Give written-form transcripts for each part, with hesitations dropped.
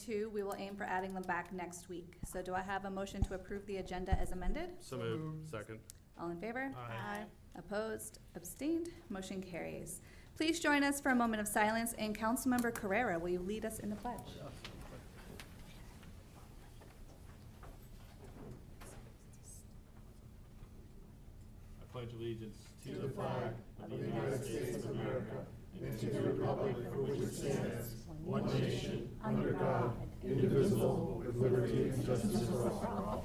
2, we will aim for adding them back next week. So do I have a motion to approve the agenda as amended? So moved. Second. All in favor? Aye. Opposed? Abstained? Motion carries. Please join us for a moment of silence, and Councilmember Carrera, will you lead us in the pledge? I pledge allegiance to the flag of the United States of America and to the republic for which it stands, one nation, under God, indivisible, with liberty and justice for all.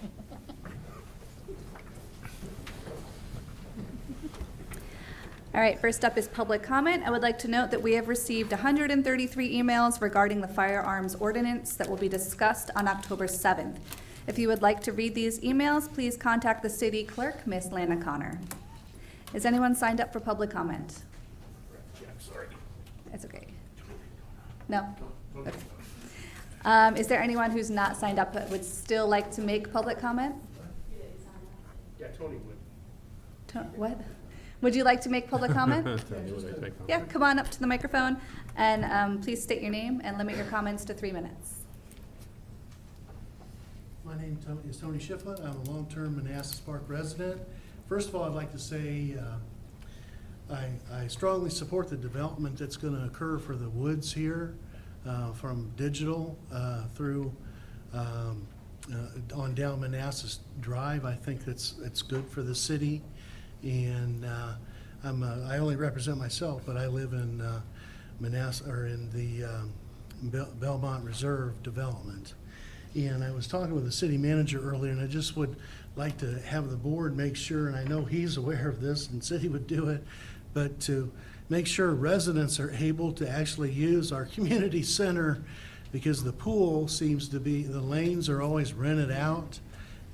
All right, first up is public comment. I would like to note that we have received 133 emails regarding the firearms ordinance that will be discussed on October 7th. If you would like to read these emails, please contact the city clerk, Miss Lana Connor. Is anyone signed up for public comment? It's okay. No? Okay. Is there anyone who's not signed up but would still like to make public comment? Yeah, Tony would. What? Would you like to make public comment? Yeah, come on up to the microphone and please state your name and limit your comments to 3 minutes. My name is Tony Shiflett. I'm a long-term Manassas Park resident. First of all, I'd like to say I strongly support the development that's going to occur for the woods here, from Digital through on down Manassas Drive. I think it's good for the city. And I only represent myself, but I live in Manassas, or in the Belmont Reserve development. And I was talking with the city manager earlier, and I just would like to have the board make sure, and I know he's aware of this, and said he would do it, but to make sure residents are able to actually use our community center, because the pool seems to be, the lanes are always rented out.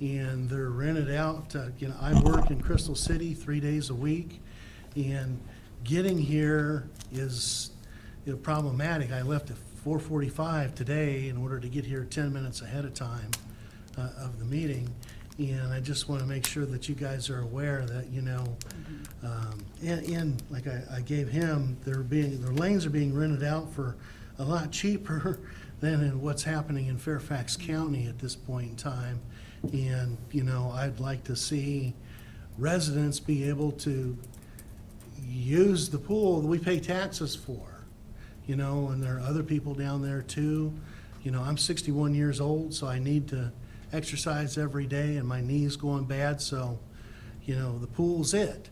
And they're rented out. I work in Crystal City 3 days a week, and getting here is problematic. I left at 4:45 today in order to get here 10 minutes ahead of time of the meeting, and I just want to make sure that you guys are aware that and like I gave him, their lanes are being rented out for a lot cheaper than in what's happening in Fairfax County at this point in time. And, I'd like to see residents be able to use the pool that we pay taxes for, and there are other people down there too. I'm 61 years old, so I need to exercise every day, and my knee's going bad, so, the pool's it.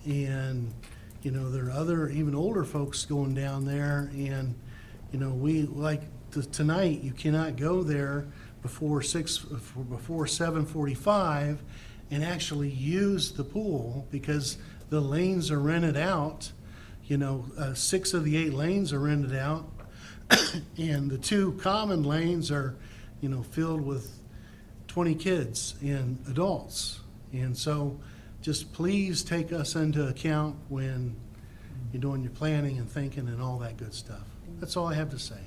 And, there are other, even older folks going down there, and, we, tonight, you cannot go there before 7:45 and actually use the pool because the lanes are rented out. 6 of the 8 lanes are rented out, and the 2 common lanes are, filled with 20 kids and adults. And so just please take us into account when you're doing your planning and thinking and all that good stuff. That's all I have to say.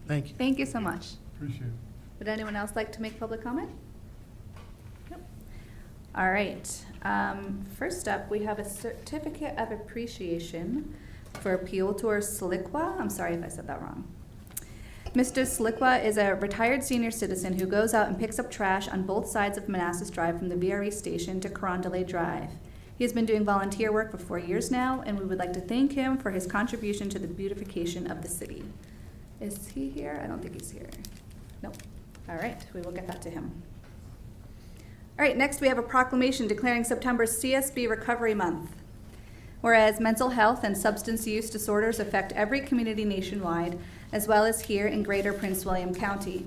Thank you. Thank you so much. Appreciate it. Would anyone else like to make public comment? Nope. All right. First up, we have a certificate of appreciation for Piotr Slikwa. I'm sorry if I said that wrong. Mr. Slikwa is a retired senior citizen who goes out and picks up trash on both sides of Manassas Drive from the VRE station to Carondelet Drive. He has been doing volunteer work for 4 years now, and we would like to thank him for his contribution to the beautification of the city. Is he here? I don't think he's here. Nope. All right, we will get that to him. All right, next we have a proclamation declaring September CSB Recovery Month. Whereas mental health and substance use disorders affect every community nationwide, as well as here in Greater Prince William County.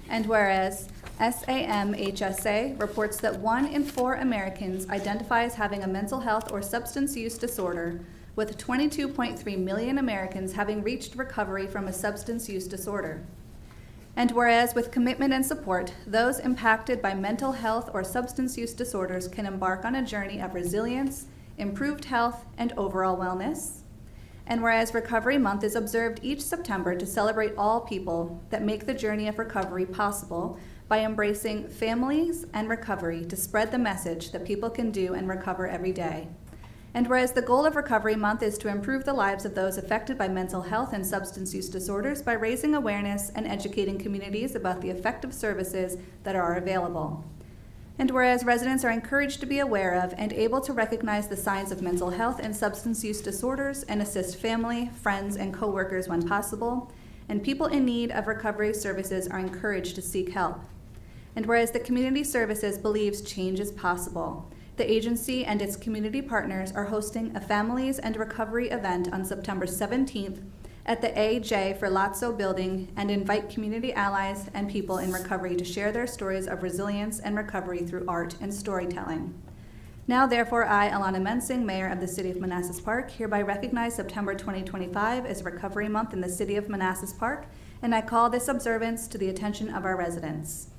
And whereas SAMHSA reports that 1 in 4 Americans identify as having a mental health or substance use disorder, with 22.3 million Americans having reached recovery from a substance use disorder. And whereas with commitment and support, those impacted by mental health or substance use disorders can embark on a journey of resilience, improved health, and overall wellness. And whereas Recovery Month is observed each September to celebrate all people that make the journey of recovery possible by embracing families and recovery to spread the message that people can do and recover every day. And whereas the goal of Recovery Month is to improve the lives of those affected by mental health and substance use disorders by raising awareness and educating communities about the effective services that are available. And whereas residents are encouraged to be aware of and able to recognize the signs of mental health and substance use disorders and assist family, friends, and coworkers when possible, and people in need of recovery services are encouraged to seek help. And whereas the Community Services believes change is possible, the agency and its community partners are hosting a Families and Recovery event on September 17th at the AJ Ferlazzo building and invite community allies and people in recovery to share their stories of resilience and recovery through art and storytelling. Now, therefore, I, Alana Mensing, Mayor of the City of Manassas Park, hereby recognize September 2025 as Recovery Month in the City of Manassas Park, and I call this observance to the attention of our residents.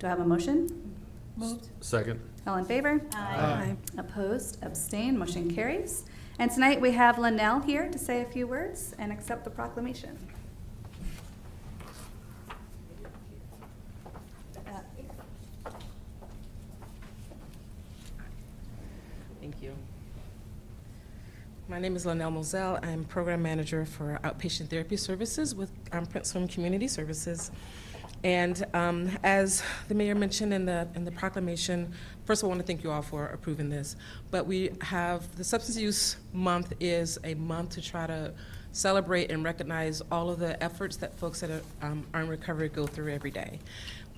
Do I have a motion? Moved. Second. All in favor? Aye. Opposed? Abstained? Motion carries. And tonight we have Linnell here to say a few words and accept the proclamation. Thank you. My name is Linnell Moselle. I'm Program Manager for Outpatient Therapy Services with Prince William Community Services. And as the mayor mentioned in the proclamation, first of all, I want to thank you all for approving this. But we have the Substance Use Month is a month to try to celebrate and recognize all of the efforts that folks that are in recovery go through every day.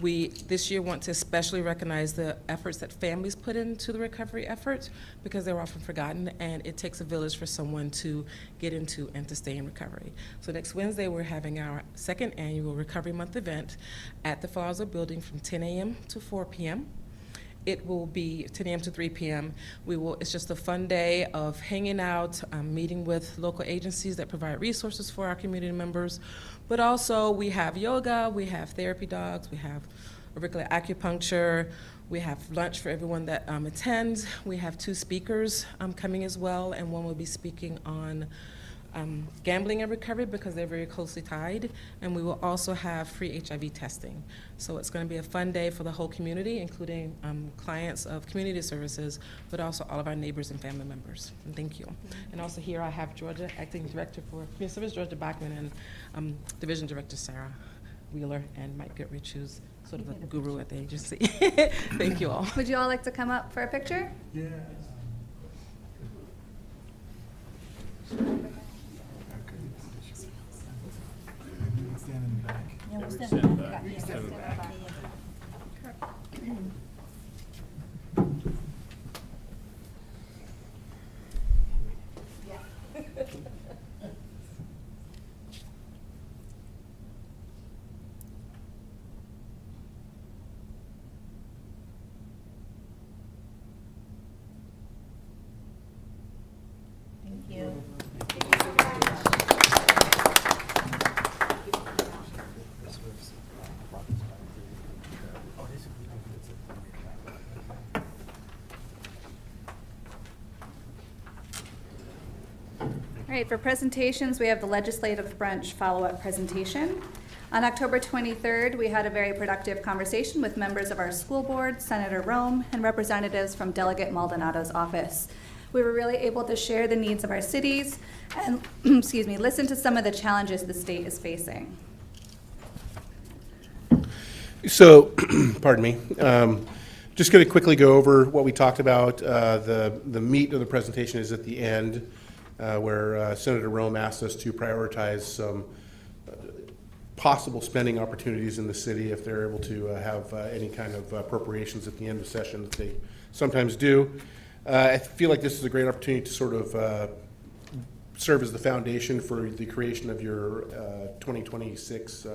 We this year want to especially recognize the efforts that families put into the recovery effort because they're often forgotten, and it takes a village for someone to get into and to stay in recovery. So next Wednesday, we're having our second annual Recovery Month event at the Palazzo Building from 10 a.m. to 4 p.m. It will be 10 a.m. to 3 p.m. It's just a fun day of hanging out, meeting with local agencies that provide resources for our community members. But also we have yoga, we have therapy dogs, we have auricular acupuncture, we have lunch for everyone that attends. We have 2 speakers coming as well, and one will be speaking on gambling and recovery because they're very closely tied, and we will also have free HIV testing. So it's going to be a fun day for the whole community, including clients of community services, but also all of our neighbors and family members. And thank you. And also here I have Georgia, Acting Director for Community Service, Georgia Bachman, and Division Director Sarah Wheeler, and Mike Goodrich, who's sort of a guru at the agency. Thank you all. Would you all like to come up for a picture? Yeah. Stand in the back. Yeah, we stand in the back. Stand in the back. Thank you. All right, for presentations, we have the legislative branch follow-up presentation. On October 23rd, we had a very productive conversation with members of our school board, Senator Rome, and representatives from Delegate Maldonado's office. We were really able to share the needs of our cities and, listen to some of the challenges the state is facing. So, pardon me, just going to quickly go over what we talked about. The meat of the presentation is at the end, where Senator Rome asked us to prioritize some possible spending opportunities in the city if they're able to have any kind of appropriations at the end of session that they sometimes do. I feel like this is a great opportunity to sort of serve as the foundation for the creation of your 2026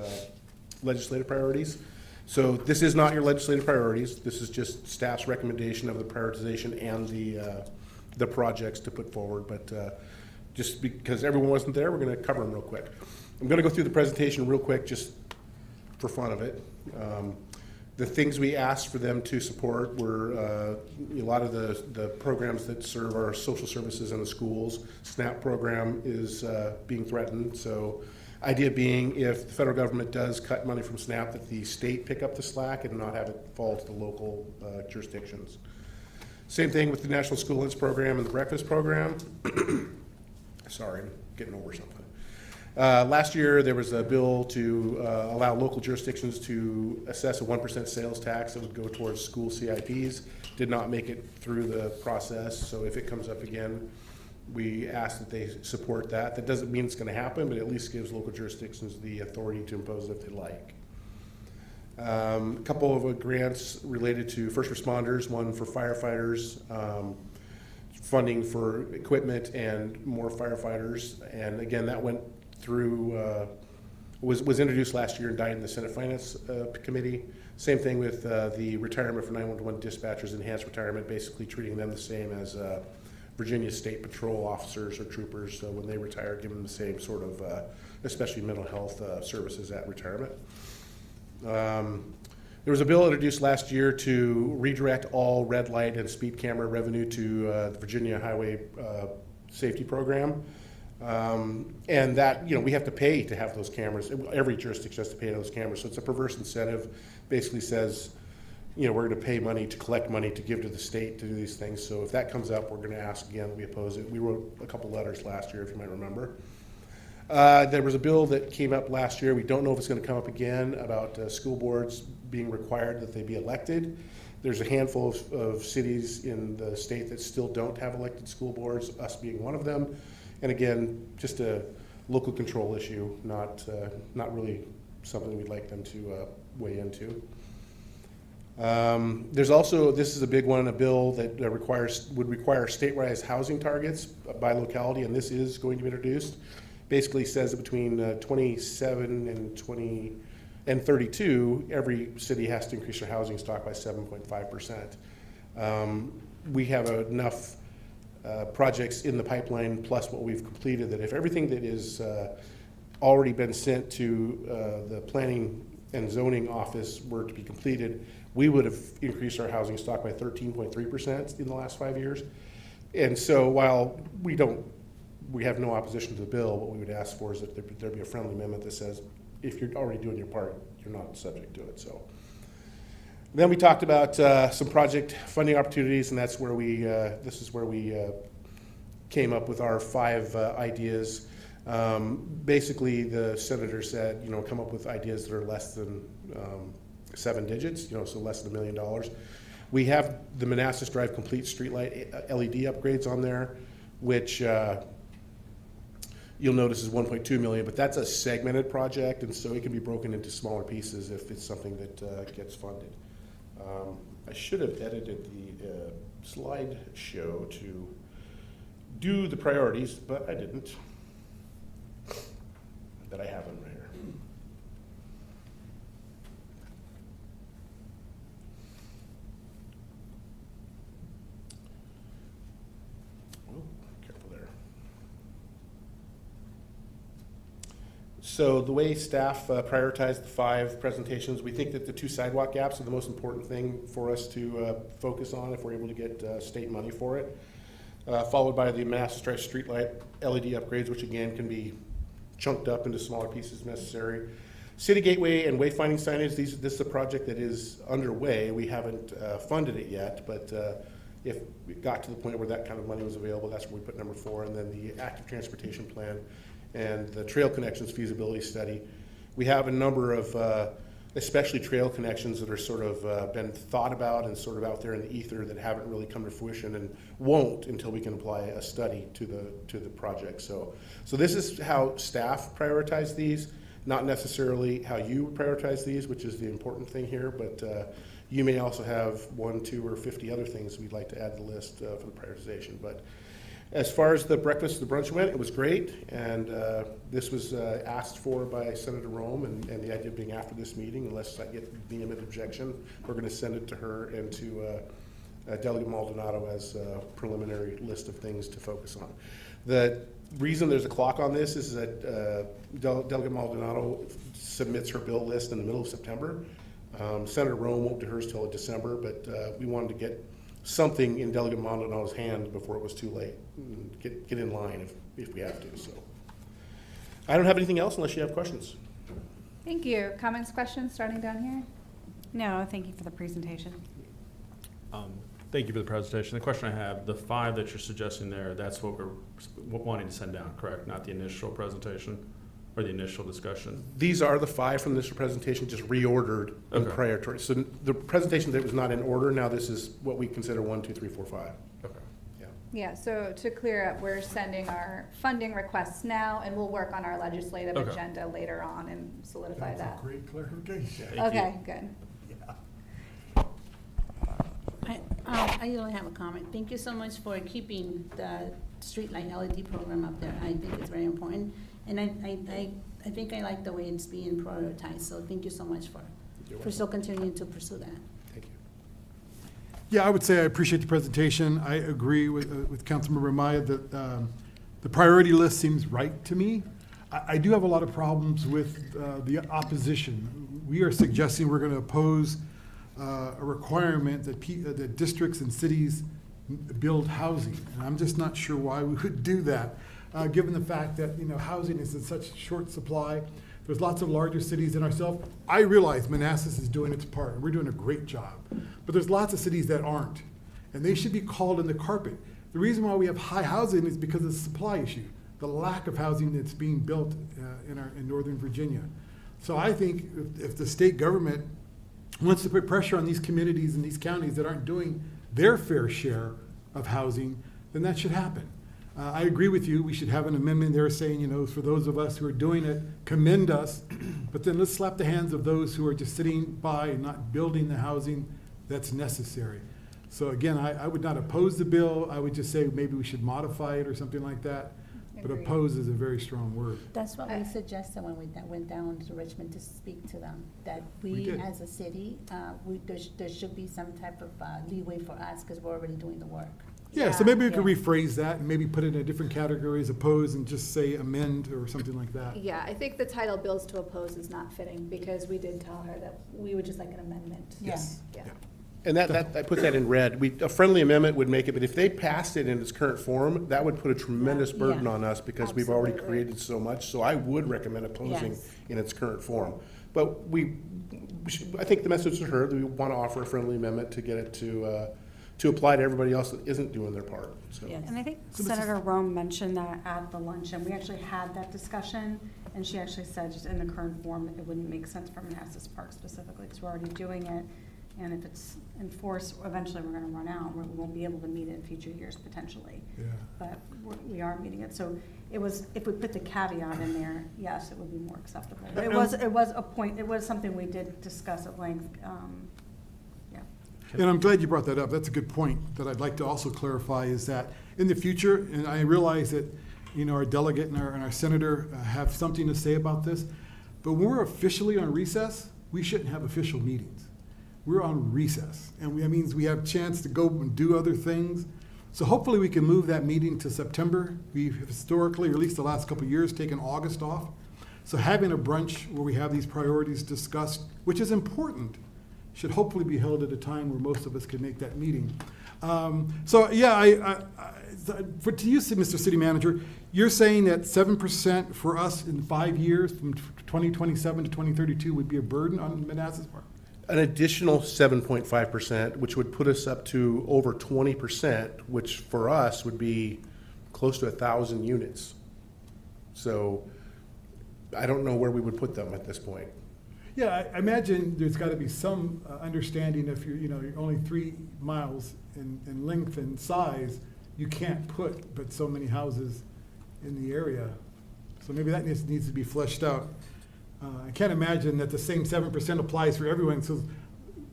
legislative priorities. So this is not your legislative priorities. This is just staff's recommendation of the prioritization and the projects to put forward. But just because everyone wasn't there, we're going to cover them real quick. I'm going to go through the presentation real quick just for fun of it. The things we asked for them to support were a lot of the programs that serve our social services in the schools. SNAP program is being threatened. So idea being, if the federal government does cut money from SNAP, that the state pick up the slack and not have it fall to the local jurisdictions. Same thing with the National School Lunch Program and the breakfast program. Sorry, I'm getting over something. Last year, there was a bill to allow local jurisdictions to assess a 1% sales tax that would go towards school CIPs. Did not make it through the process, so if it comes up again, we ask that they support that. That doesn't mean it's going to happen, but at least gives local jurisdictions the authority to impose it if they like. A couple of grants related to first responders, one for firefighters, funding for equipment and more firefighters. And again, that went through, was introduced last year and died in the Senate Finance Committee. Same thing with the retirement for 911 dispatchers, enhanced retirement, basically treating them the same as Virginia State Patrol officers or troopers. So when they retire, give them the same sort of, especially mental health services at retirement. There was a bill introduced last year to redirect all red light and speed camera revenue to the Virginia Highway Safety Program. And that, we have to pay to have those cameras. Every jurisdiction has to pay those cameras. So it's a perverse incentive. Basically says, we're going to pay money to collect money to give to the state to do these things. So if that comes up, we're going to ask again. We oppose it. We wrote a couple letters last year, if you might remember. There was a bill that came up last year. We don't know if it's going to come up again about school boards being required that they be elected. There's a handful of cities in the state that still don't have elected school boards, us being one of them. And again, just a local control issue, not really something we'd like them to weigh into. There's also, this is a big one, a bill that would require statewide housing targets by locality, and this is going to be introduced. Basically says that between 27 and 32, every city has to increase their housing stock by 7.5%. We have enough projects in the pipeline, plus what we've completed, that if everything that is already been sent to the planning and zoning office were to be completed, we would have increased our housing stock by 13.3% in the last 5 years. And so while we have no opposition to the bill, what we would ask for is that there be a friendly amendment that says, if you're already doing your part, you're not subject to it. So then we talked about some project funding opportunities, and that's where this is where we came up with our 5 ideas. Basically, the senator said, come up with ideas that are less than 7 digits, so less than $1 million. We have the Manassas Drive Complete Streetlight LED upgrades on there, which you'll notice is 1.2 million, but that's a segmented project, and so it can be broken into smaller pieces if it's something that gets funded. I should have edited the slideshow to do the priorities, but I didn't. That I have them right here. Oh, careful there. So the way staff prioritized the 5 presentations, we think that the 2 sidewalk gaps are the most important thing for us to focus on if we're able to get state money for it. Followed by the Manassas Drive streetlight LED upgrades, which again can be chunked up into smaller pieces if necessary. City gateway and wayfinding signage, this is a project that is underway. We haven't funded it yet, but if we got to the point where that kind of money was available, that's where we put number 4. And then the active transportation plan and the trail connections feasibility study. We have a number of, especially trail connections that are sort of been thought about and sort of out there in the ether that haven't really come to fruition and won't until we can apply a study to the project. So this is how staff prioritize these, not necessarily how you prioritize these, which is the important thing here, but you may also have 1, 2, or 50 other things we'd like to add to the list for the prioritization. But as far as the breakfast, the brunch went, it was great, and this was asked for by Senator Rome, and the idea of being after this meeting, unless I get vehement objection, we're going to send it to her and to Delegate Maldonado as a preliminary list of things to focus on. The reason there's a clock on this is that Delegate Maldonado submits her bill list in the middle of September. Senator Rome won't do hers till December, but we wanted to get something in Delegate Maldonado's hand before it was too late. Get in line if we have to. So I don't have anything else unless you have questions. Thank you. Comments, questions, starting down here? No, thank you for the presentation. Thank you for the presentation. The question I have, the 5 that you're suggesting there, that's what we're wanting to send down, correct? Not the initial presentation or the initial discussion? These are the 5 from this presentation, just reordered in Okay. prior to. So the presentation that was not in order, now this is what we consider 1, 2, 3, 4, 5. Okay. Yeah. Yeah, so to clear up, we're sending our funding requests now, and we'll work on our legislative Okay. agenda later on and solidify That's a that. great clarification. Thank you. Okay, good. I only have a comment. Thank you so much for keeping the streetlight LED program up there. I think it's very important. And I think I like the way it's being prioritized, so thank you so much for still continuing to pursue that. Thank you. Yeah, I would say I appreciate the presentation. I agree with Councilmember Maya that the priority list seems right to me. I do have a lot of problems with the opposition. We are suggesting we're going to oppose a requirement that districts and cities build housing. And I'm just not sure why we would do that, given the fact that, housing is in such short supply. There's lots of larger cities than ourselves. I realize Manassas is doing its part, and we're doing a great job. But there's lots of cities that aren't, and they should be called in the carpet. The reason why we have high housing is because of the supply issue, the lack of housing that's being built in Northern Virginia. So I think if the state government wants to put pressure on these communities and these counties that aren't doing their fair share of housing, then that should happen. I agree with you. We should have an amendment there saying, for those of us who are doing it, commend us, but then let's slap the hands of those who are just sitting by and not building the housing that's necessary. So again, I would not oppose the bill. I would just say maybe we should modify it or something like that. But Agreed. oppose is a very strong word. That's what we suggested when we went down to Richmond to speak to them, that We we, did. as a city, there should be some type of leeway for us, because we're already doing the work. Yeah, so maybe we could Yeah. rephrase that and maybe put it in a different category as oppose and just say amend or something like that. Yeah, I think the title bills to oppose is not fitting, because we did tell her that we would just like an amendment. Yes. Yeah. Yeah. And I put that in red. A friendly amendment would make it, but if they passed it in its current form, that would put a tremendous burden Yeah. on us because we've already Absolutely. created so much. So I would recommend opposing Yes. in its current form. But I think the message is heard, that we want to offer a friendly amendment to get it to apply to everybody else that isn't doing their part, so. Yes. And I think So Mrs. Senator Rome mentioned that at the luncheon. We actually had that discussion, and she actually said just in the current form, it wouldn't make sense for Manassas Park specifically, because we're already doing it. And if it's enforced, eventually we're gonna run out. We won't be able to meet it in future years potentially. Yeah. But we are meeting it. So it was, if we put the caveat in there, yes, it would be more acceptable. But it was a point, it was something we did discuss at length. Yeah. And I'm glad you brought that up. That's a good point that I'd like to also clarify is that in the future, and I realize that, our delegate and our senator have something to say about this, but when we're officially on recess, we shouldn't have official meetings. We're on recess, and that means we have a chance to go and do other things. So hopefully we can move that meeting to September. We've historically, or at least the last couple of years, taken August off. So having a brunch where we have these priorities discussed, which is important, should hopefully be held at a time where most of us can make that meeting. To you, Mr. City Manager, you're saying that 7% for us in 5 years, from 2027 to 2032, would be a burden on Manassas Park? An additional 7.5%, which would put us up to over 20%, which for us would be close to 1,000 units. So I don't know where we would put them at this point. Yeah, I imagine there's got to be some understanding if you're only 3 miles in length and size, you can't put but so many houses in the area. So maybe that needs to be fleshed out. I can't imagine that the same 7% applies for everyone. So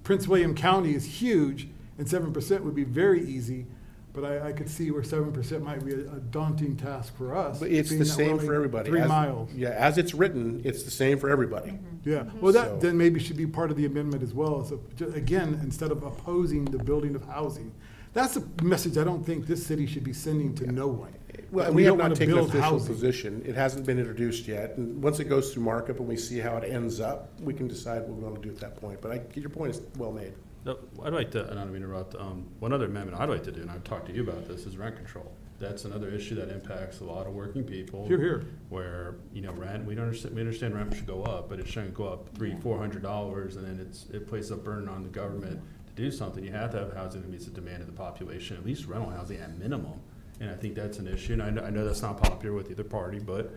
Prince William County is huge, and 7% would be very easy. But I could see where 7% might be a daunting task for us. But it's being the that we're same only for everybody. 3 As- miles. Yeah, as it's written, it's the same for everybody. Yeah, well, that So- then maybe should be part of the amendment as well. So, again, instead of opposing the building of housing, that's a message I don't think this city should be sending to no one. Well, That we have don't not wanna taken an build official housing. position. It hasn't been introduced yet. And once it goes through markup and we see how it ends up, we can decide what we want to do at that point. But your point is well made. No, I'd like to, and I don't mean to interrupt, one other amendment I'd like to do, and I've talked to you about this, is rent control. That's another issue that impacts a lot of working people. Hear, hear. Where, rent, we understand rent should go up, but it shouldn't go up $300-400, and then it places a burden on the government to do something, you have to have housing that meets the demand of the population, at least rental housing at minimum. And I think that's an issue, and I know that's not popular with either party, but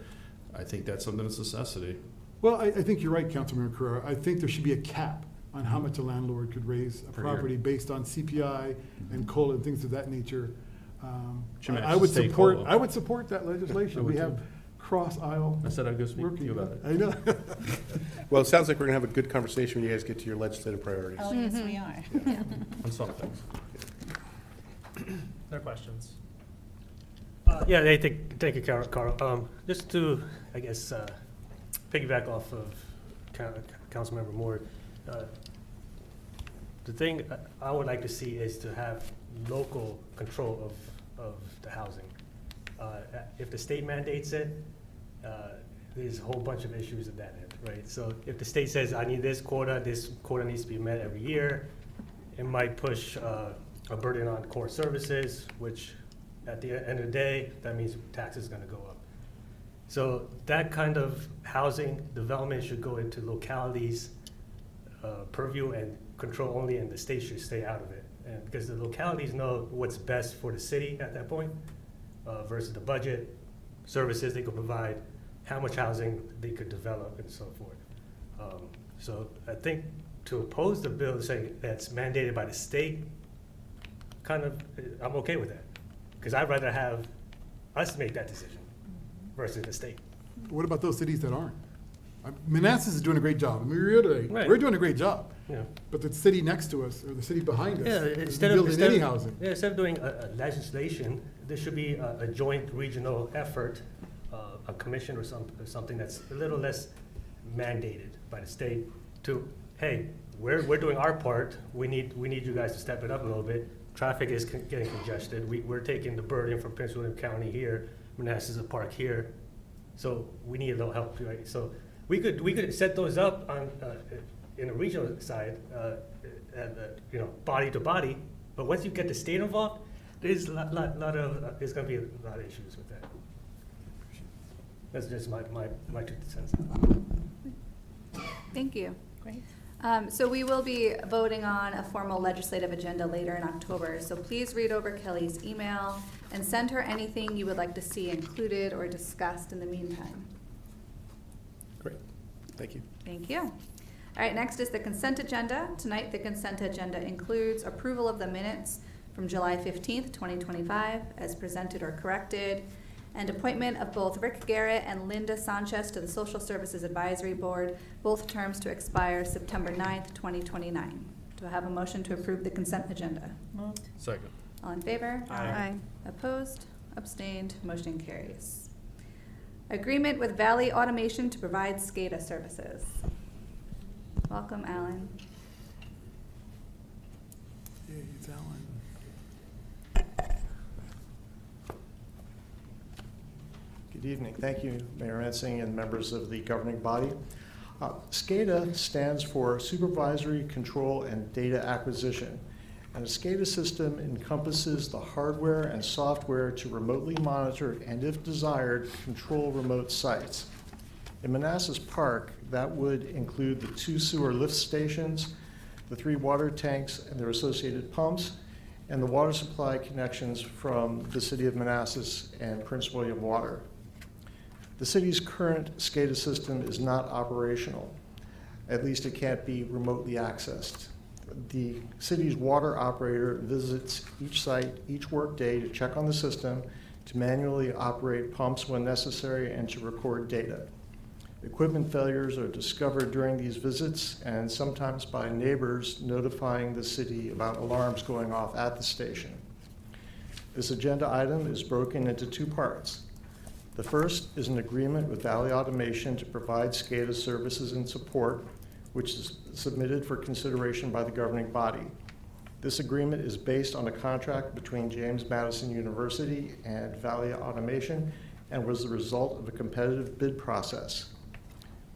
I think that's something that's a necessity. Well, I think you're right, Councilmember Carrera. I think there should be a cap on how much a landlord could raise a Per year. property based on CPI and COLA and things of that nature. Should match I would state support, COLA. I would support that legislation. I would We have too. cross-aisle I said I'd go speak to working. you about it. I know. Well, it sounds like we're gonna have a good conversation when you guys get to your legislative priorities. Oh, yes, we are. On some things. No questions. Yeah, thank you, Carl. Just to, I guess, piggyback off of Councilmember Moore, the thing I would like to see is to have local control of the housing. If the state mandates it, there's a whole bunch of issues at that end, right? So if the state says, I need this quota needs to be met every year, it might push a burden on core services, which at the end of the day, that means taxes are gonna go up. So that kind of housing development should go into localities' purview and control only, and the state should stay out of it. And because the localities know what's best for the city at that point, versus the budget, services they could provide, how much housing they could develop, and so forth. So I think to oppose the bill saying that's mandated by the state, I'm okay with that. Because I'd rather have us make that decision versus the state. What about those cities that aren't? Manassas is doing a great job. Let me reiterate, Right. we're doing a great job. Yeah. But the city next to us, or the city behind us, Yeah, isn't instead of building any housing. instead of doing a legislation, there should be a joint regional effort, a commission or something that's a little less mandated by the state to, hey, we're doing our part. We need you guys to step it up a little bit. Traffic is getting congested. We're taking the burden from Prince William County here, Manassas Park here. So we need a little help, right? So we could set those up on in a regional side, body to body. But once you get the state involved, there's there's going to be a lot of issues with that. That's just my 2 cents. Thank you. Great. So we will be voting on a formal legislative agenda later in October. So please read over Kelly's email and send her anything you would like to see included or discussed in the meantime. Great, thank you. Thank you. All right, next is the consent agenda. Tonight, the consent agenda includes approval of the minutes from July 15th, 2025, as presented or corrected, and appointment of both Rick Garrett and Linda Sanchez to the Social Services Advisory Board, both terms to expire September 9th, 2029. Do I have a motion to approve the consent agenda? Moved. Second. All in favor? Aye. Opposed? Abstained? Motion carries. Agreement with Valley Automation to provide SCADA services. Welcome, Alan. Hey, it's Alan. Good evening. Thank you, Mayor Ensing and members of the governing body. SCADA stands for Supervisory Control and Data Acquisition, and a SCADA system encompasses the hardware and software to remotely monitor and, if desired, control remote sites. In Manassas Park, that would include the 2 sewer lift stations, the 3 water tanks and their associated pumps, and the water supply connections from the City of Manassas and Prince William Water. The city's current SCADA system is not operational. At least it can't be remotely accessed. The city's water operator visits each site each workday to check on the system, to manually operate pumps when necessary, and to record data. Equipment failures are discovered during these visits and sometimes by neighbors notifying the city about alarms going off at the station. This agenda item is broken into 2 parts. The first is an agreement with Valley Automation to provide SCADA services and support, which is submitted for consideration by the governing body. This agreement is based on a contract between James Madison University and Valley Automation and was the result of a competitive bid process.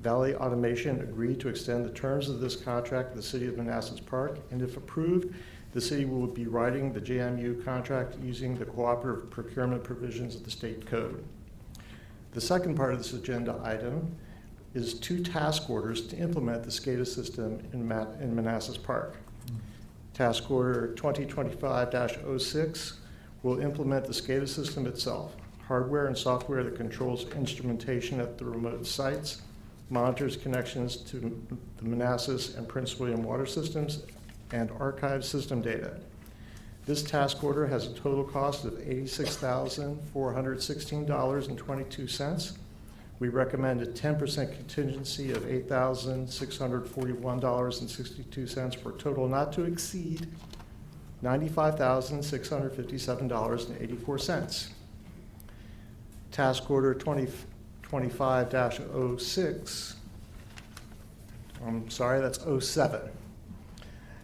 Valley Automation agreed to extend the terms of this contract to the City of Manassas Park, and if approved, the city will be writing the JMU contract using the cooperative procurement provisions of the state code. The second part of this agenda item is 2 task orders to implement the SCADA system in Manassas Park. Task Order 2025-06 will implement the SCADA system itself, hardware and software that controls instrumentation at the remote sites, monitors connections to the Manassas and Prince William water systems, and archives system data. This task order has a total cost of $86,416.22. We recommend a 10% contingency of $8,641.62 for a total not to exceed $95,657.84. Task Order 2025-06, I'm sorry, that's 07,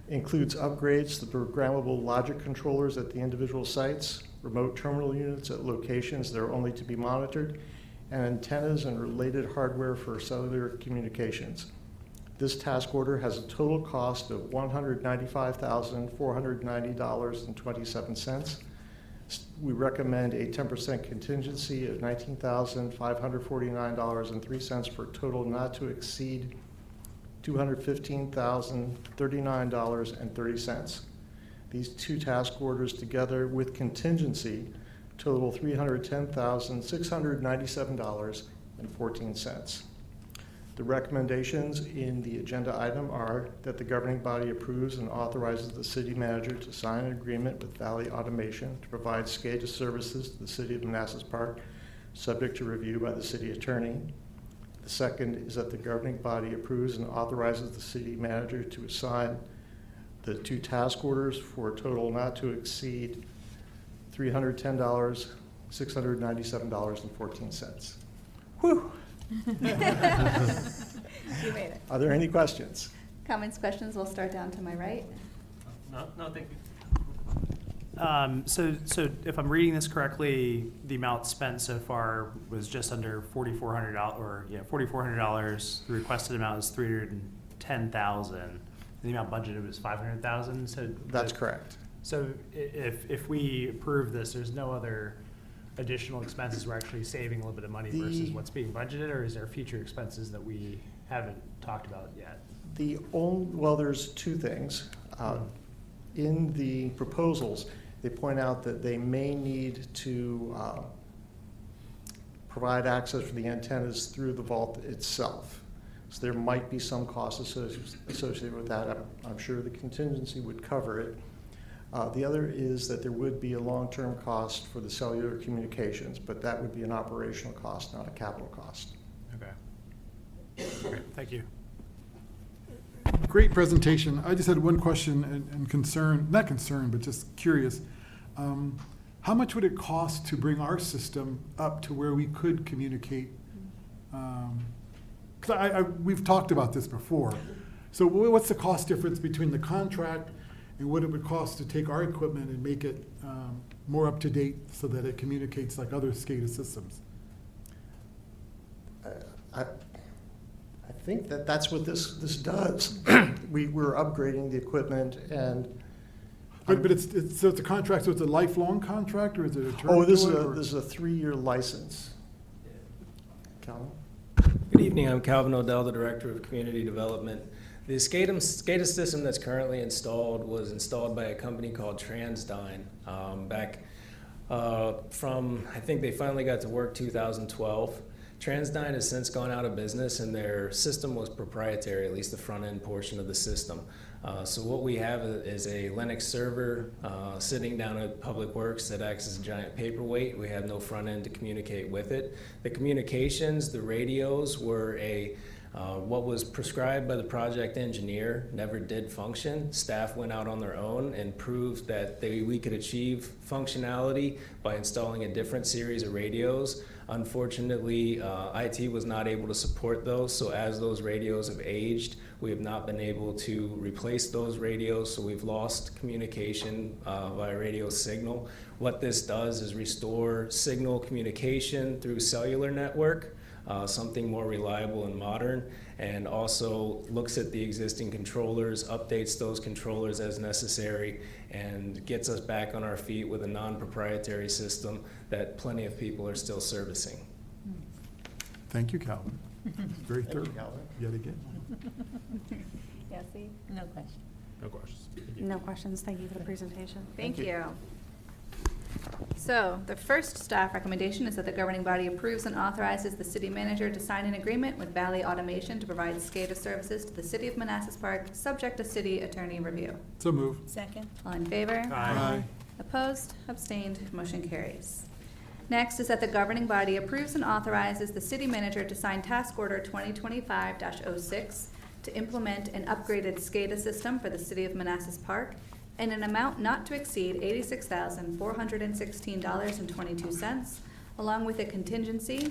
includes upgrades to the programmable logic controllers at the individual sites, remote terminal units at locations that are only to be monitored, and antennas and related hardware for cellular communications. This task order has a total cost of $195,490.27. We recommend a 10% contingency of $19,549.03 for a total not to exceed $215,039.30. These two task orders together with contingency total $310,697.14. The recommendations in the agenda item are that the governing body approves and authorizes the city manager to sign an agreement with Valley Automation to provide SCADA services to the city of Manassas Park, subject to review by the city attorney. The second is that the governing body approves and authorizes the city manager to assign the two task orders for a total not to exceed $310,697.14. Whew. You made it. Are there any questions? Comments, questions? We'll start down to my right. No, thank you. So if I'm reading this correctly, the amount spent so far was just under $4,400, or $4,400. The requested amount is $310,000. The amount budgeted was $500,000. So That's correct. So if we approve this, there's no other additional expenses. We're actually saving a little bit of money versus what's being budgeted, or is there future expenses that we haven't talked about yet? Well, there's two things. In the proposals, they point out that they may need to provide access for the antennas through the vault itself. So there might be some costs associated with that. I'm sure the contingency would cover it. The other is that there would be a long-term cost for the cellular communications, but that would be an operational cost, not a capital cost. Okay. Great, thank you. Great presentation. I just had one question and concern, not concern, but just curious. How much would it cost to bring our system up to where we could communicate? Because we've talked about this before. So what's the cost difference between the contract and what it would cost to take our equipment and make it more up to date so that it communicates like other SCADA systems? I think that's what this does. We're upgrading the equipment and. But it's so it's a contract, so it's a lifelong contract, or is it a term? Oh, this to it, or- is a 3-year license. Calvin? Good evening, I'm Calvin Odell, the Director of Community Development. The SCADA system that's currently installed was installed by a company called TransDigm back from, I think they finally got to work 2012. TransDigm has since gone out of business and their system was proprietary, at least the front end portion of the system. So what we have is a Linux server sitting down at Public Works that acts as a giant paperweight. We have no front end to communicate with it. The communications, the radios were what was prescribed by the project engineer never did function. Staff went out on their own and proved that we could achieve functionality by installing a different series of radios. Unfortunately, IT was not able to support those, so as those radios have aged, we have not been able to replace those radios, so we've lost communication via radio signal. What this does is restore signal communication through cellular network, something more reliable and modern, and also looks at the existing controllers, updates those controllers as necessary, and gets us back on our feet with a non-proprietary system that plenty of people are still servicing. Thank you, Calvin. Very thorough, Calvin. yet again. Yessie? No question. No questions. No questions. Thank you for the presentation. Thank you. So, the first staff recommendation is that the governing body approves and authorizes the city manager to sign an agreement with Valley Automation to provide SCADA services to the city of Manassas Park, subject to city attorney review. So move. Second. All in favor? Aye. Opposed? Abstained? Motion carries. Next is that the governing body approves and authorizes the city manager to sign task order 2025-06 to implement an upgraded SCADA system for the city of Manassas Park in an amount not to exceed $86,416.22, along with a contingency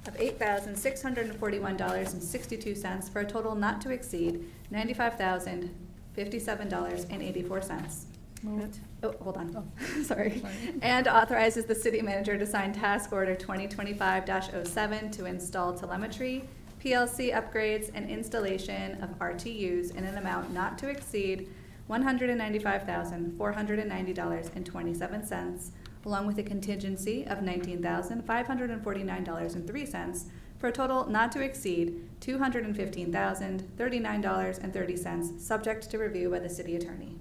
of $8,641.62 for a total not to exceed $95,057.84. Moved. Oh, hold on. Sorry. And authorizes the city manager to sign task order 2025-07 to install telemetry, PLC upgrades, and installation of RTUs in an amount not to exceed $195,490.27, along with a contingency of $19,549.03 for a total not to exceed $215,039.30, subject to review by the city attorney.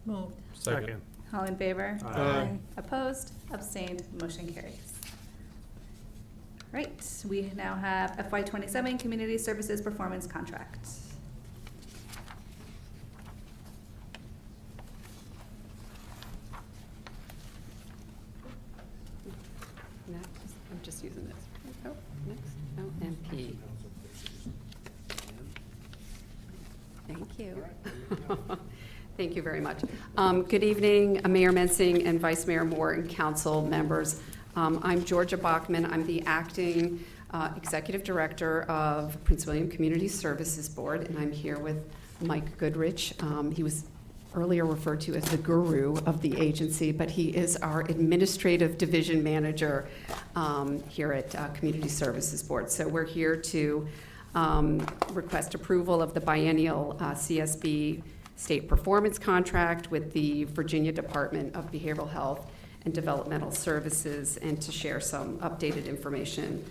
Moved. Second. All in favor? Aye. Opposed? Abstained? Motion carries. Right, we now have FY '27 Community Services Performance Contract. Next, I'm just using this. Oh, next, oh, and P. Thank you. Thank you very much. Good evening, Mayor Mensing and Vice Mayor Moore and council members. I'm Georgia Bachman. I'm the acting executive director of Prince William Community Services Board, and I'm here with Mike Goodrich. He was earlier referred to as the guru of the agency, but he is our administrative division manager here at Community Services Board. So we're here to request approval of the biennial CSB state performance contract with the Virginia Department of Behavioral Health and Developmental Services, and to share some updated information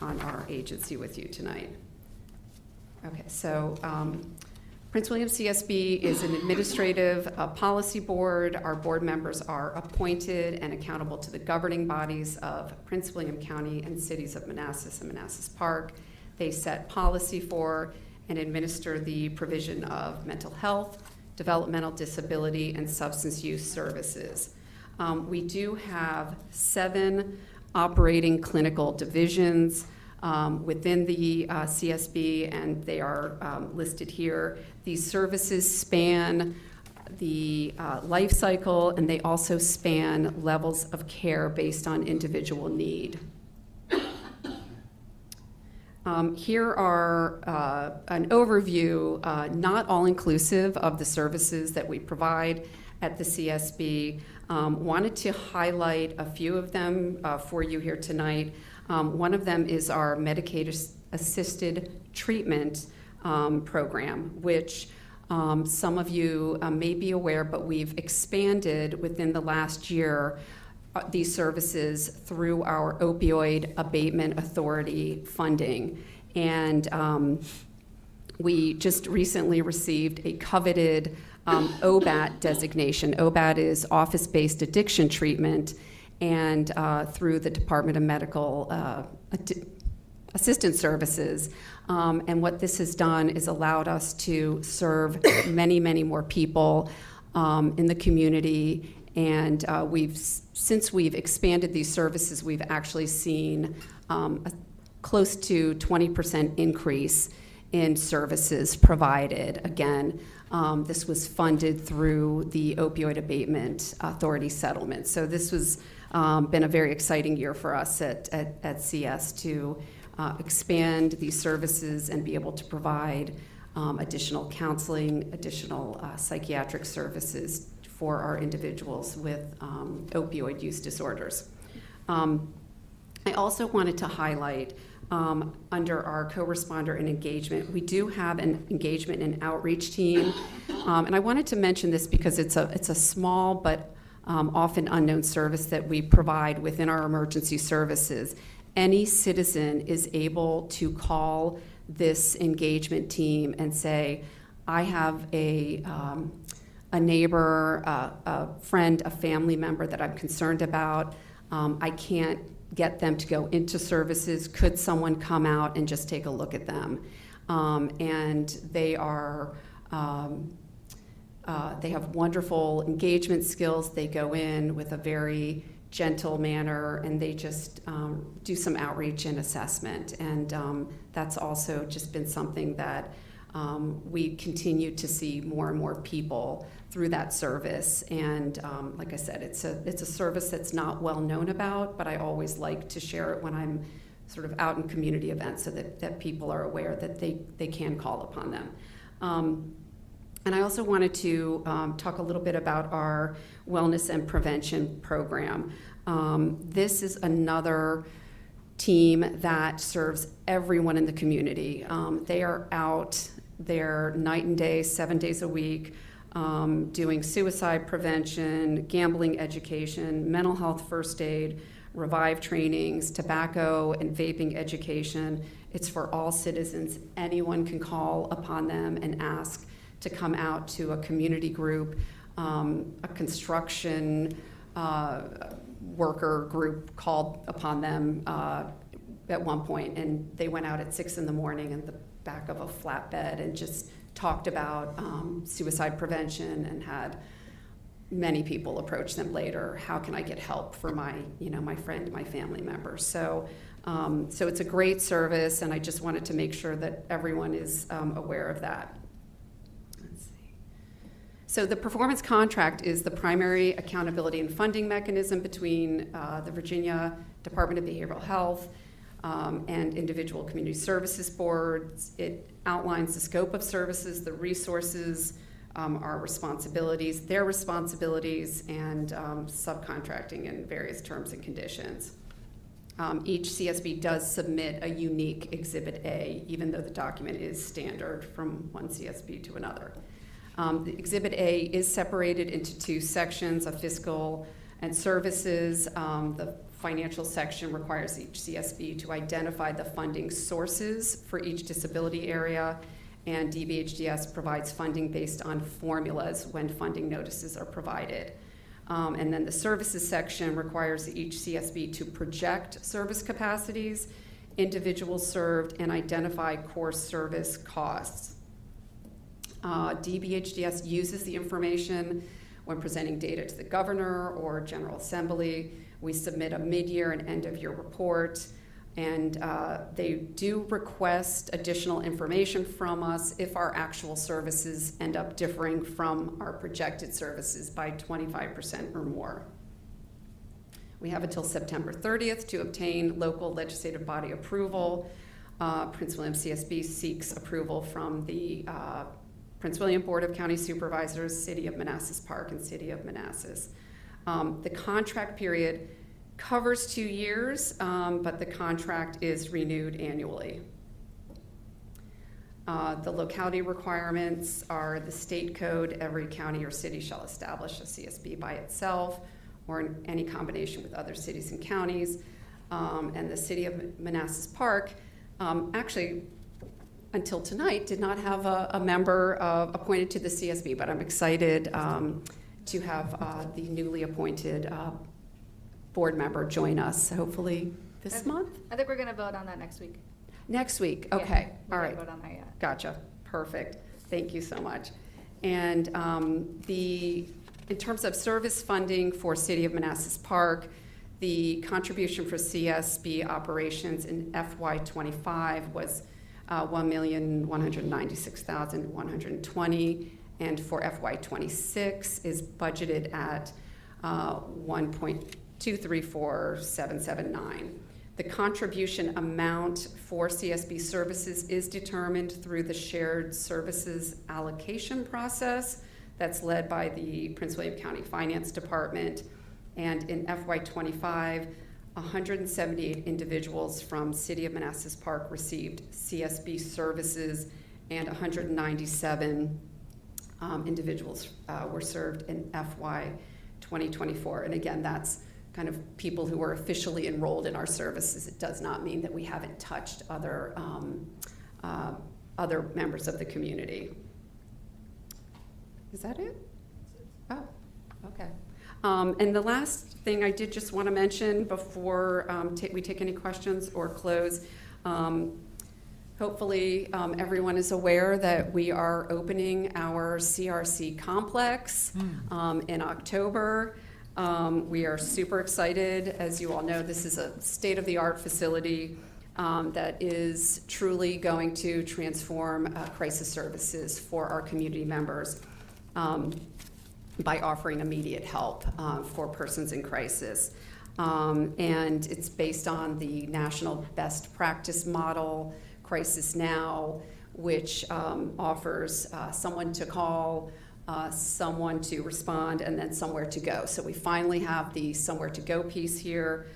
on our agency with you tonight. Okay, so Prince William CSB is an administrative policy board. Our board members are appointed and accountable to the governing bodies of Prince William County and cities of Manassas and Manassas Park. They set policy for and administer the provision of mental health, developmental disability, and substance use services. We do have 7 operating clinical divisions within the CSB, and they are listed here. These services span the life cycle, and they also span levels of care based on individual need. Here are an overview, not all-inclusive, of the services that we provide at the CSB. Wanted to highlight a few of them for you here tonight. One of them is our Medicaid-assisted treatment program, which some of you may be aware, but we've expanded within the last year these services through our Opioid Abatement Authority funding. And we just recently received a coveted OBAT designation. OBAT is Office-Based Addiction Treatment, and through the Department of Medical Assistance Services. And what this has done is allowed us to serve many, many more people in the community. And since we've expanded these services, we've actually seen a close to 20% increase in services provided. Again, this was funded through the Opioid Abatement Authority settlement. So this was been a very exciting year for us at CS to expand these services and be able to provide additional counseling, additional psychiatric services for our individuals with opioid use disorders. I also wanted to highlight under our co-responder and engagement, we do have an engagement and outreach team. And I wanted to mention this because it's a small but often unknown service that we provide within our emergency services. Any citizen is able to call this engagement team and say, I have a a neighbor, a friend, a family member that I'm concerned about. I can't get them to go into services. Could someone come out and just take a look at them? And they are, they have wonderful engagement skills. They go in with a very gentle manner, and they just do some outreach and assessment. And that's also just been something that we continue to see more and more people through that service. And like I said, it's a service that's not well known about, but I always like to share it when I'm sort of out in community events so that people are aware that they can call upon them. And I also wanted to talk a little bit about our wellness and prevention program. This is another team that serves everyone in the community. They are out there night and day, 7 days a week, doing suicide prevention, gambling education, mental health first aid, Revive trainings, tobacco and vaping education. It's for all citizens. Anyone can call upon them and ask to come out to a community group, a construction worker group called upon them at one point, and they went out at 6 in the morning in the back of a flatbed and just talked about suicide prevention, and had many people approach them later. How can I get help for my friend, my family member? So it's a great service, and I just wanted to make sure that everyone is aware of that. Let's see. So the performance contract is the primary accountability and funding mechanism between the Virginia Department of Behavioral Health and individual community services boards. It outlines the scope of services, the resources, our responsibilities, their responsibilities, and subcontracting and various terms and conditions. Each CSB does submit a unique Exhibit A, even though the document is standard from one CSB to another. The Exhibit A is separated into 2 sections, of fiscal and services. The financial section requires each CSB to identify the funding sources for each disability area, and DBHDS provides funding based on formulas when funding notices are provided. And then the services section requires each CSB to project service capacities, individuals served, and identify core service costs. DBHDS uses the information when presenting data to the governor or General Assembly. We submit a mid-year and end-of-year report, and they do request additional information from us if our actual services end up differing from our projected services by 25% or more. We have until September 30th to obtain local legislative body approval. Prince William CSB seeks approval from the Prince William Board of County Supervisors, City of Manassas Park, and City of Manassas. The contract period covers 2 years, but the contract is renewed annually. The locality requirements are the state code. Every county or city shall establish a CSB by itself or in any combination with other cities and counties. And the City of Manassas Park actually, until tonight, did not have a member appointed to the CSB, but I'm excited to have the newly appointed board member join us, hopefully this month? I think we're going to vote on that next week. Next week, Yeah, okay, we all didn't right. vote on that yet. Gotcha, perfect, thank you so much. And in terms of service funding for City of Manassas Park, the contribution for CSB operations in FY25 was $1,196,120, and for FY26 is budgeted at $1,234,779. The contribution amount for CSB services is determined through the shared services allocation process that's led by the Prince William County Finance Department. And in FY25, 178 individuals from City of Manassas Park received CSB services, and 197 individuals were served in FY 2024. And again, that's kind of people who are officially enrolled in our services. It does not mean that we haven't touched other members of the community. Is that it? Okay. And the last thing I did just want to mention before we take any questions or close, hopefully everyone is aware that we are opening our CRC complex in October. We are super excited. As you all know, this is a state-of-the-art facility that is truly going to transform crisis services for our community members. By offering immediate help for persons in crisis. And it's based on the national best practice model, Crisis Now, which offers someone to call, someone to respond, and then somewhere to go. So we finally have the somewhere to go piece here.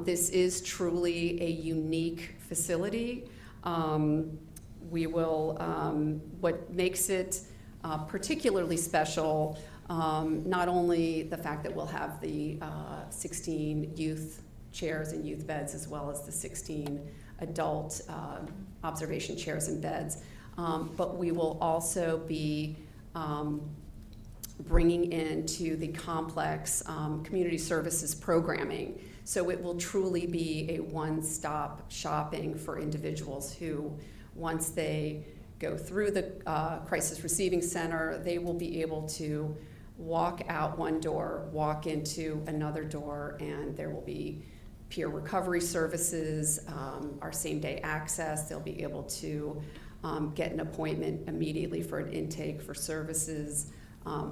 This is truly a unique facility. What makes it particularly special, not only the fact that we'll have the 16 youth chairs and youth beds, as well as the 16 adult observation chairs and beds, but we will also be bringing into the complex community services programming. So it will truly be a one-stop shopping for individuals who, once they go through the crisis receiving center, they will be able to walk out one door, walk into another door, and there will be peer recovery services, our same-day access. They'll be able to get an appointment immediately for an intake for services.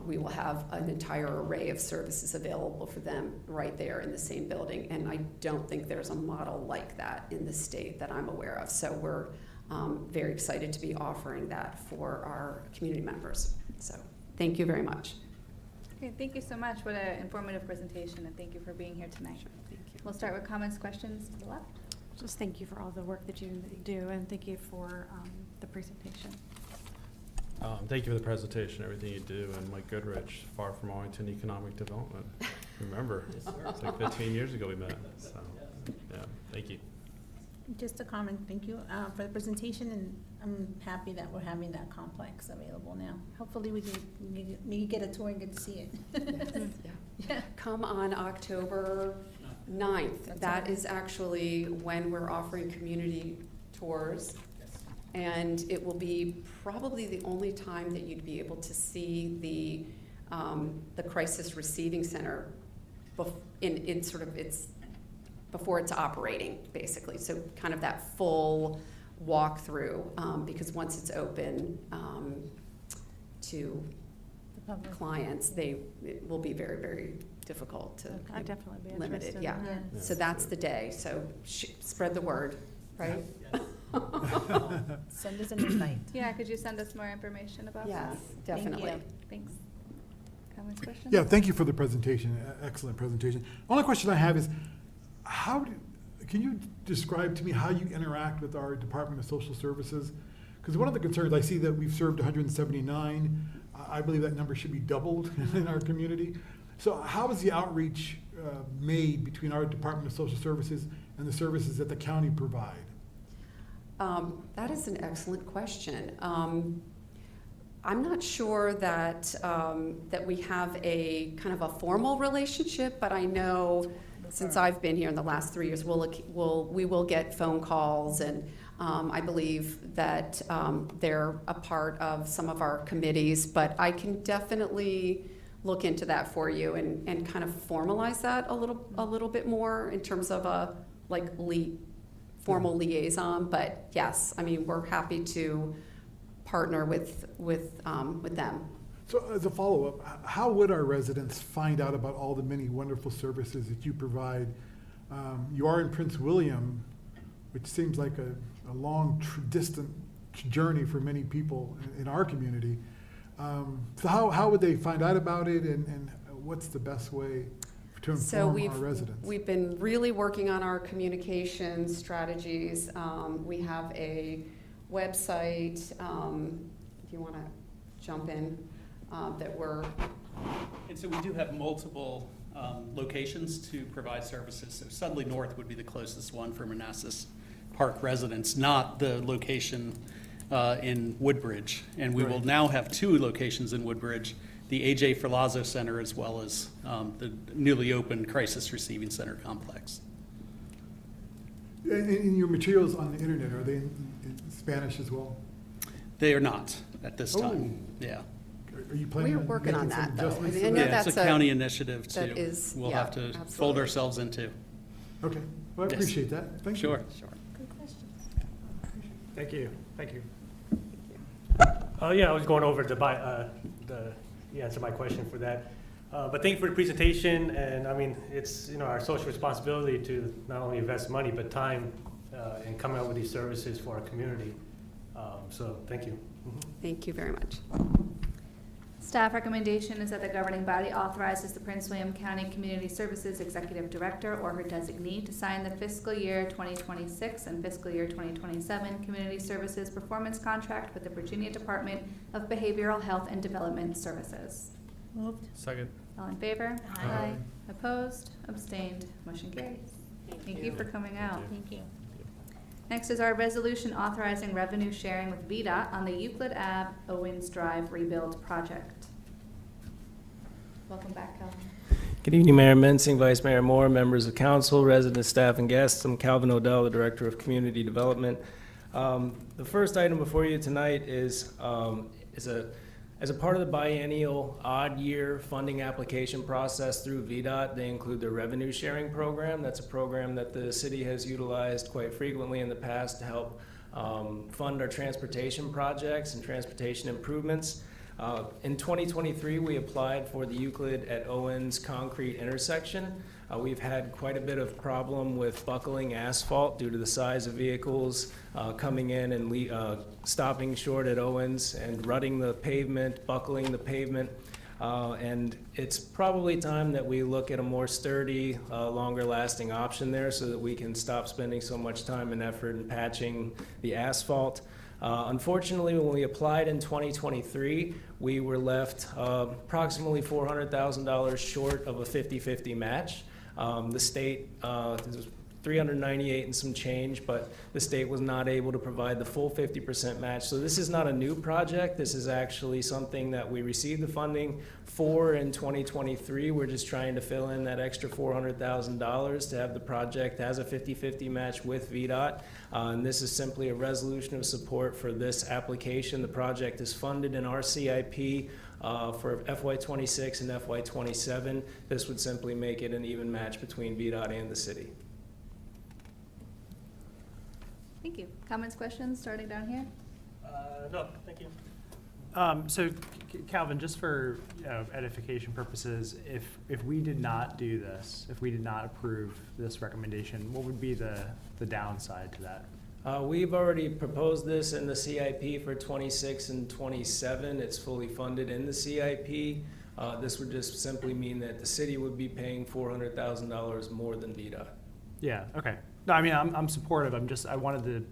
We will have an entire array of services available for them right there in the same building, and I don't think there's a model like that in the state that I'm aware of. So we're very excited to be offering that for our community members. So thank you very much. Okay, thank you so much. What an informative presentation, and thank you for being here tonight. Sure, thank you. We'll start with comments, questions to the left. Just thank you for all the work that you do, and thank you for the presentation. Thank you for the presentation, everything you do, and Mike Goodrich, Far From Arlington Economic Development. Remember, it's like 15 years ago we met, so, yeah, thank you. Just a comment, thank you for the presentation, and I'm happy that we're having that complex available now. Hopefully we can get a tour and get to see it. Yeah. Yeah. Come on October 9th. That is actually when we're offering community tours. And it will be probably the only time that you'd be able to see the crisis receiving center in sort of its, before it's operating, basically. So kind of that full walkthrough, because once it's open to clients, it will be very, very difficult to I'd definitely be limit it. interested. Yeah. Yeah. So that's the day. So spread the word, right? Send us an invite. Yeah, could you send us more information about that? Yes, definitely. Thanks. Comments, questions? Yeah, thank you for the presentation, excellent presentation. Only question I have is, can you describe to me how you interact with our Department of Social Services? Because one of the concerns, I see that we've served 179. I believe that number should be doubled in our community. So how is the outreach made between our Department of Social Services and the services that the county provide? That is an excellent question. I'm not sure that that we have a kind of a formal relationship, but I know since I've been here in the last 3 years, we will get phone calls, and I believe that they're a part of some of our committees. But I can definitely look into that for you and kind of formalize that a little bit more in terms of a formal liaison. But yes, I mean, we're happy to partner with them. So as a follow-up, how would our residents find out about all the many wonderful services that you provide? You are in Prince William, which seems like a long, distant journey for many people in our community. So how would they find out about it, and what's the best way to inform our residents? We've been really working on our communication strategies. We have a website, if you want to jump in, that we're... And so we do have multiple locations to provide services. So Sudley North would be the closest one for Manassas Park residents, not the location in Woodbridge. And we will now have 2 locations in Woodbridge, the A.J. Ferlazzo Center as well as the newly opened Crisis Receiving Center complex. And your materials on the internet, are they in Spanish as well? They are not at this time. Oh. Yeah. Are you planning We're on working on making some that, though. adjustments I to know that? Yeah, it's that's a a- county initiative that too. is- We'll yeah, have to fold absolutely. ourselves into. Okay, well, I Yes. appreciate that. Thank you. Sure. Thank you, thank you. Yeah, I was going over you answered my question for that. But thank you for the presentation, and I mean, it's, you know, our social responsibility to not only invest money, but time in coming up with these services for our community. So, thank you. Thank you very much. Staff recommendation is that the governing body authorizes the Prince William County Community Services Executive Director or her designee to sign the fiscal year 2026 and fiscal year 2027 Community Services Performance Contract with the Virginia Department of Behavioral Health and Development Services. Moved. Second. All in favor? Aye. Opposed? Abstained? Motion carries. Thank you for coming out. Thank you. Next is our resolution authorizing revenue sharing with VDOT on the Euclid Ave Owens Drive rebuild project. Welcome back, Calvin. Good evening, Mayor Mensing, Vice Mayor Moore, members of council, residents, staff, and guests. I'm Calvin Odell, the Director of Community Development. The first item before you tonight is as a part of the biennial odd year funding application process through VDOT, they include their revenue sharing program. That's a program that the city has utilized quite frequently in the past to help fund our transportation projects and transportation improvements. In 2023, we applied for the Euclid at Owens concrete intersection. We've had quite a bit of problem with buckling asphalt due to the size of vehicles coming in and stopping short at Owens and rutting the pavement, buckling the pavement. And it's probably time that we look at a more sturdy, longer lasting option there so that we can stop spending so much time and effort in patching the asphalt. Unfortunately, when we applied in 2023, we were left approximately $400,000 short of a 50-50 match. The state, was 398 and some change, but the state was not able to provide the full 50% match. So this is not a new project. This is actually something that we received the funding for in 2023. We're just trying to fill in that extra $400,000 to have the project as a 50-50 match with VDOT. And this is simply a resolution of support for this application. The project is funded in our CIP for FY26 and FY27. This would simply make it an even match between VDOT and the city. Thank you. Comments, questions, starting down here? No, thank you. So Calvin, just for edification purposes, if we did not do this, if we did not approve this recommendation, what would be the downside to that? We've already proposed this in the CIP for 26 and 27. It's fully funded in the CIP. This would just simply mean that the city would be paying $400,000 more than VDOT. Yeah, okay. No, I mean, I'm supportive. I wanted to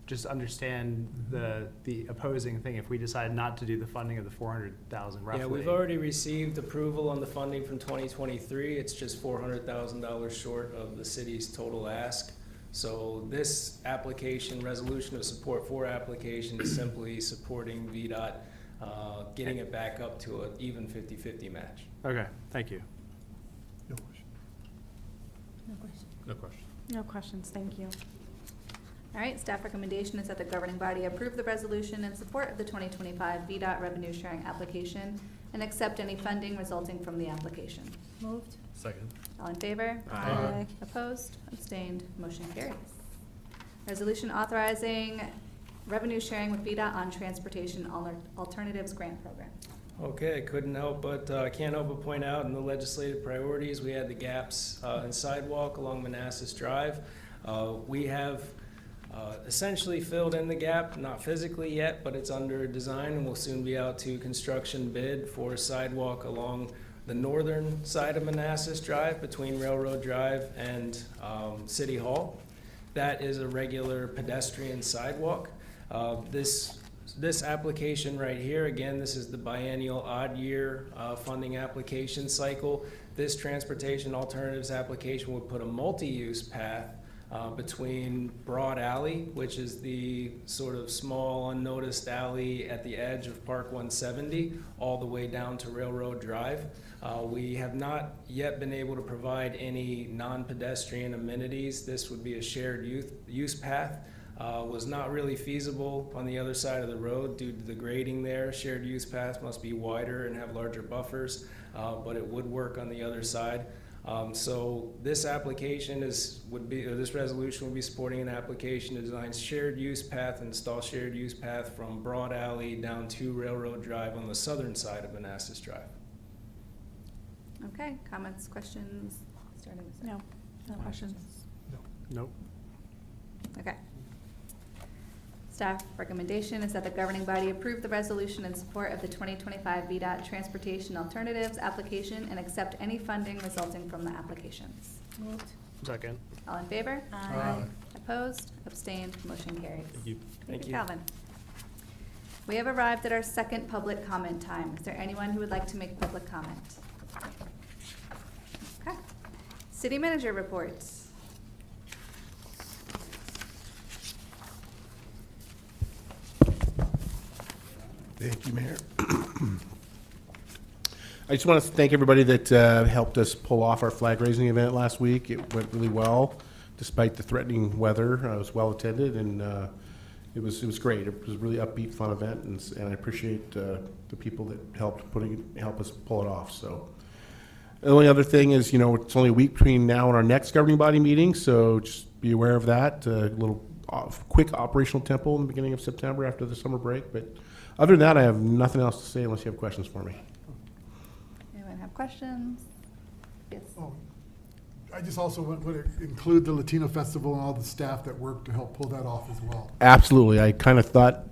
just understand the opposing thing if we decide not to do the funding of the 400,000 roughly. Yeah, we've already received approval on the funding from 2023. It's just $400,000 short of the city's total ask. So this application, resolution of support for application, is simply supporting VDOT, getting it back up to an even 50-50 match. Okay, thank you. No question. No question. No question. No questions, thank you. All right, staff recommendation is that the governing body approve the resolution in support of the 2025 VDOT revenue sharing application and accept any funding resulting from the application. Moved. Second. All in favor? Aye. Opposed? Abstained? Motion carries. Resolution authorizing revenue sharing with VDOT on Transportation Alternatives Grant Program. Okay, I couldn't help but, can't help but point out in the legislative priorities, we had the gaps in sidewalk along Manassas Drive. We have essentially filled in the gap, not physically yet, but it's under design and will soon be out to construction bid for sidewalk along the northern side of Manassas Drive between Railroad Drive and City Hall. That is a regular pedestrian sidewalk. This application right here, again, this is the biennial odd year funding application cycle. This transportation alternatives application would put a multi-use path between Broad Alley, which is the sort of small unnoticed alley at the edge of Park 170, all the way down to Railroad Drive. We have not yet been able to provide any non-pedestrian amenities. This would be a shared use path. Was not really feasible on the other side of the road due to the grading there. Shared use path must be wider and have larger buffers, but it would work on the other side. So this application this resolution would be supporting an application to design shared use path, install shared use path from Broad Alley down to Railroad Drive on the southern side of Manassas Drive. Okay, comments, questions? Starting with Sarah. No questions. Nope. Okay. Staff recommendation is that the governing body approve the resolution in support of the 2025 VDOT Transportation Alternatives application and accept any funding resulting from the applications. Moved. Second. All in favor? Aye. Opposed? Abstained? Motion carries. Thank you. Thank you, Calvin. We have arrived at our second public comment time. Is there anyone who would like to make public comment? Okay. City manager reports. Thank you, Mayor. I just want to thank everybody that helped us pull off our flag raising event last week. It went really well, despite the threatening weather. It was well attended, and it was great. It was a really upbeat, fun event, and I appreciate the people that help us pull it off. So, the only other thing is, it's only a week between now and our next governing body meeting, so just be aware of that. A little quick operational tempo in the beginning of September after the summer break, but. Other than that, I have nothing else to say unless you have questions for me. Anyone have questions? Yes. Oh, I just also want to include the Latino Festival and all the staff that worked to help pull that off as well. Absolutely. I kind of thought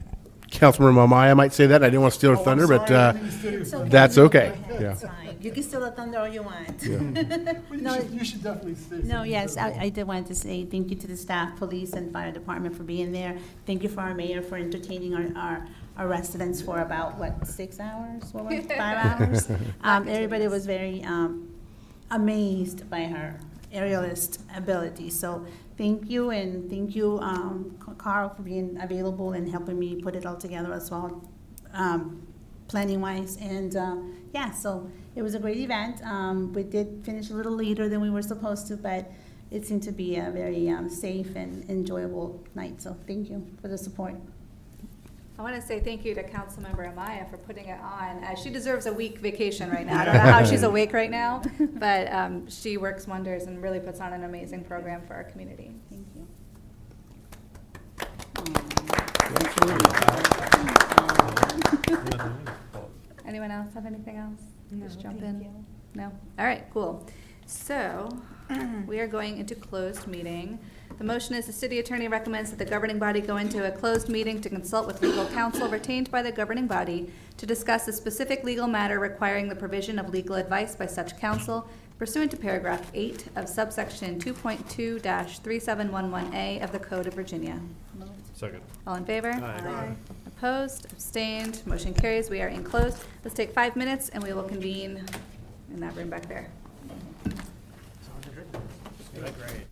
Councilmember Mamaya might say that. I didn't want to steal her thunder, but It's okay. that's okay. Go ahead. Yeah. It's fine. You can steal the thunder all you want. Well, you should definitely stay. No, yes, I did want to say thank you to the staff, police, and fire department for being there. Thank you for our mayor for entertaining our residents for about, 6 hours? 5 hours? Everybody was very amazed by her aerialist ability. So thank you, and thank you, Carl, for being available and helping me put it all together as well, planning-wise. And, so it was a great event. We did finish a little later than we were supposed to, but it seemed to be a very safe and enjoyable night. So thank you for the support. I want to say thank you to Councilmember Amaya for putting it on. She deserves a week vacation right now. I don't know how she's awake right now, but she works wonders and really puts on an amazing program for our community. Thank you. Anyone else have anything else? No, Just jump thank in. you. No? All right, cool. So we are going into closed meeting. The motion is the city attorney recommends that the governing body go into a closed meeting to consult with legal counsel retained by the governing body to discuss a specific legal matter requiring the provision of legal advice by such counsel pursuant to paragraph 8 of subsection 2.2-3711A of the Code of Virginia. Second. All in favor? Aye. Opposed? Abstained? Motion carries. We are in closed. Let's take 5 minutes and we will convene in that room back there. Great.